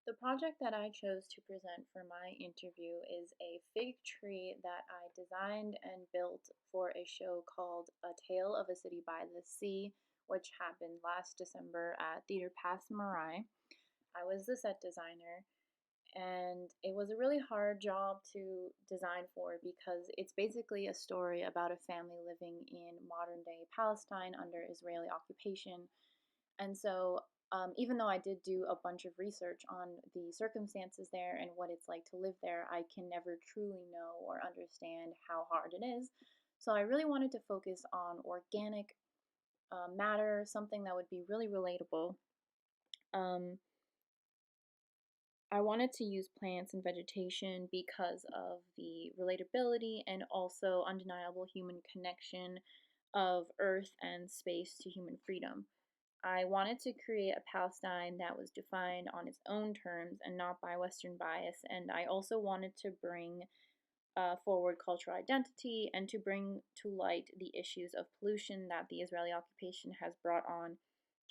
The project that I chose to present for my interview is a fig tree that I designed and built for a show called A Tale of a City by the Sea, which happened last December at Theater Pass Marai. I was the set designer, and it was a really hard job to design for because it's basically a story about a family living in modern day Palestine under Israeli occupation. And so, even though I did do a bunch of research on the circumstances there and what it's like to live there, I can never truly know or understand how hard it is. So, I really wanted to focus on organic matter, something that would be really relatable. Um, I wanted to use plants and vegetation because of the relatability and also undeniable human connection of earth and space to human freedom. I wanted to create a Palestine that was defined on its own terms and not by Western bias. And I also wanted to bring forward cultural identity and to bring to light the issues of pollution that the Israeli occupation has brought on,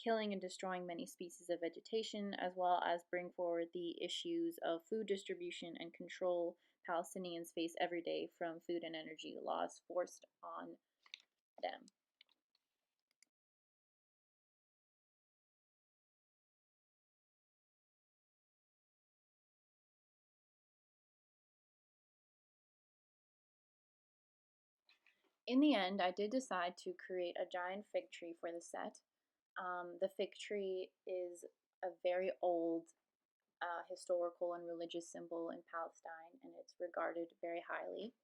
killing and destroying many species of vegetation, as well as bring forward the issues of food distribution and control Palestinians face every day from food and energy laws forced on them. In the end, I did decide to create a giant fig tree for the set. The fig tree is a very old historical and religious symbol in Palestine, and it's regarded very highly.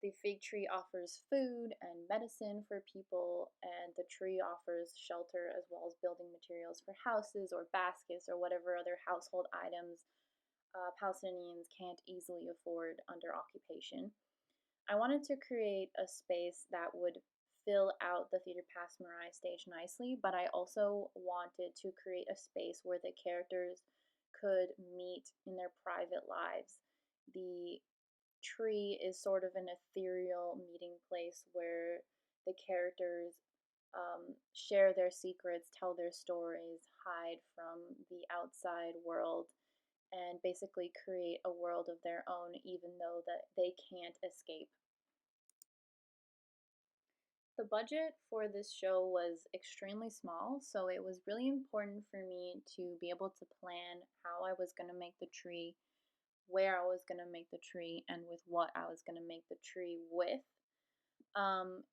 The fig tree offers food and medicine for people, and the tree offers shelter as well as building materials for houses or baskets or whatever other household items Palestinians can't easily afford under occupation. I wanted to create a space that would fill out the Theater Pass Marai stage nicely, but I also wanted to create a space where the characters could meet in their private lives. The tree is sort of an ethereal meeting place where the characters share their secrets, tell their stories, hide from the outside world, and basically create a world of their own, even though that they can't escape. The budget for this show was extremely small, so it was really important for me to be able to plan how I was going to make the tree, where I was going to make the tree, and with what I was going to make the tree with.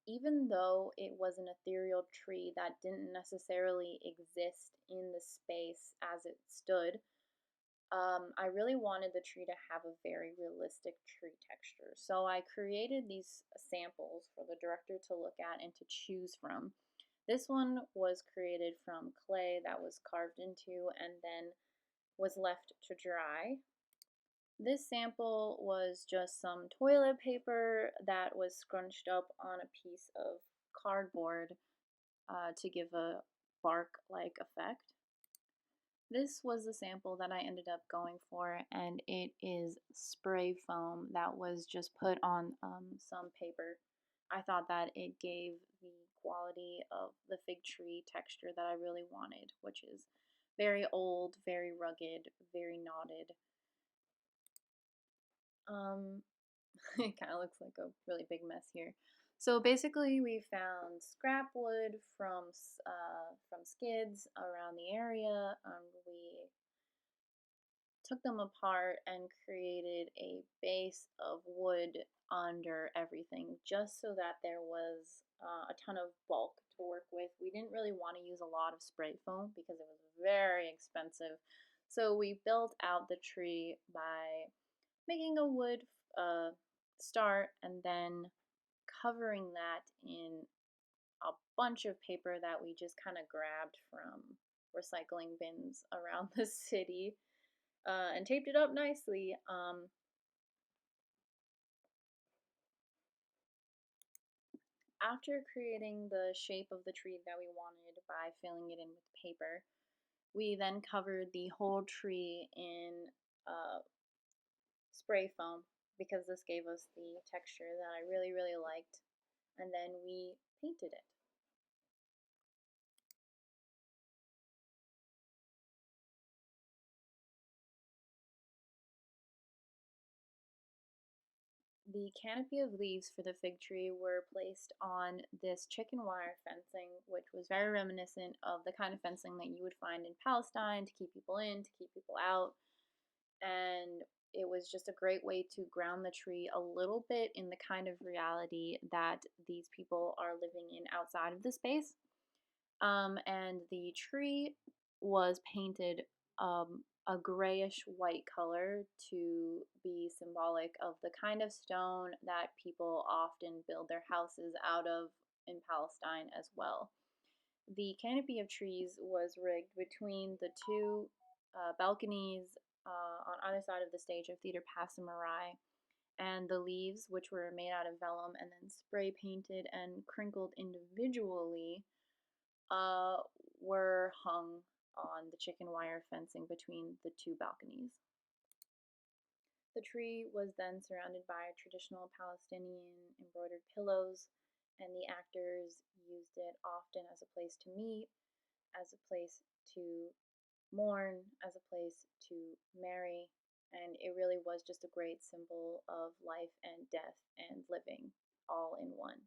Even though it was an ethereal tree that didn't necessarily exist in the space as it stood, I really wanted the tree to have a very realistic tree texture. So I created these samples for the director to look at and to choose from. This one was created from clay that was carved into and then was left to dry. This sample was just some toilet paper that was scrunched up on a piece of cardboard to give a bark like effect. This was the sample that I ended up going for, and it is spray foam that was just put on some paper. I thought that it gave the quality of the fig tree texture that I really wanted, which is very old, very rugged, very knotted. Um, it kind of looks like a really big mess here. So basically, we found scrap wood from skids around the area. We took them apart and created a base of wood under everything just so that there was a ton of bulk to work with. We didn't really want to use a lot of spray foam because it was very expensive. So we built out the tree by making a wood start and then covering that in a bunch of paper that we just kind of grabbed from recycling bins around the city and taped it up nicely. After creating the shape of the tree that we wanted by filling it in with paper, we then covered the whole tree in uh, spray foam because this gave us the texture that I really, really liked. And then we painted it. The canopy of leaves for the fig tree were placed on this chicken wire fencing, which was very reminiscent of the kind of fencing that you would find in Palestine to keep people in, to keep people out. And it was just a great way to ground the tree a little bit in the kind of reality that these people are living in outside of the space. And the tree was painted a grayish white color to be symbolic of the kind of stone that people often build their houses out of in Palestine as well. The canopy of trees was rigged between the two balconies on either side of the stage of Theater Pass and Marai, and the leaves, which were made out of vellum and then spray painted and crinkled individually, uh, were hung on the chicken wire fencing between the two balconies. The tree was then surrounded by traditional Palestinian embroidered pillows, and the actors used it often as a place to meet, as a place to mourn, as a place to marry, and it really was just a great symbol of life and death and living all in one.